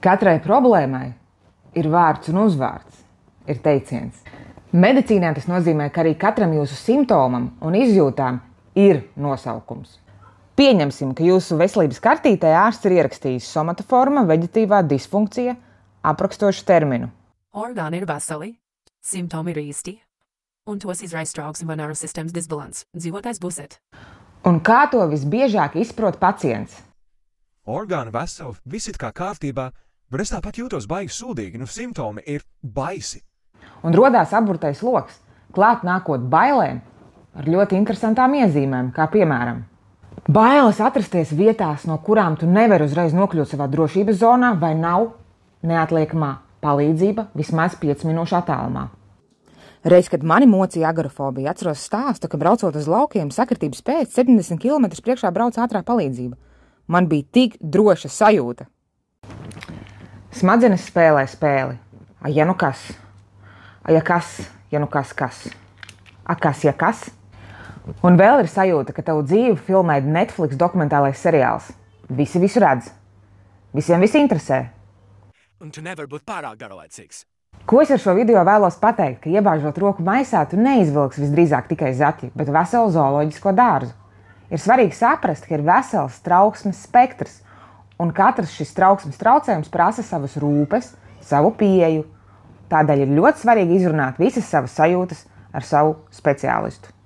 Katrai problēmai ir vārds un uzvārds, ir teiciens. Medicīnā tas nozīmē, ka arī katram jūsu simptomam un izjūtām ir nosaukums. Pieņemsim, ka jūsu veselības kartītē ārsts ir ierakstījis somatoforma veģetīvā disfunkcija, aprakstošu terminu. Orgāni ir veseli, simptomi ir īsti, un tos izraisa trauksme vai neirosistēmas disbalans. Dzīvotājs būsiet. Un kā to visbiežāk izprot pacients? Orgāni veseli, viss ir kā kārtībā, bet es tāpat jūtos baigi sūdīgi, simptomi ir baisi. Un rodās apburtais loks, klāt nākot bailēm ar ļoti interesantām iezīmēm, kā piemēram bailes atrasties vietās, no kurām tu nevari uzreiz nokļūt savā drošības zonā, vai nav neatliekamā palīdzība vismaz 5 minūšu attālumā. Reiz, kad mani mocīja agorafobija, atceros stāstu, ka braucot uz laukiem sakritības pēc 70 km priekšā brauc ātrā palīdzība. Man bija tik droša sajūta. Smadzenes spēlē spēli. A, ja nu kas? A, ja kas? Ja nu kas, kas? A, kas, ja kas? Un vēl ir sajūta, ka tavu dzīvi filmē Netflix dokumentālais seriāls. Visi visu redz. Visiem viss interesē. Un tu nevari būt pārāk garlaicīgs. Ko es ar šo video vēlos pateikt? Ka iebāžot roku maisā, tu neizvilksi visdrīzāk tikai zaķi, bet veselu zooloģisko dārzu. Ir svarīgi saprast, ka ir vesels trauksmes spektrs, un katrs šis trauksmes traucējums prasa savas rūpes, savu pieeju. Tādēļ ir ļoti svarīgi izrunāt visas savas sajūtas ar savu speciālistu.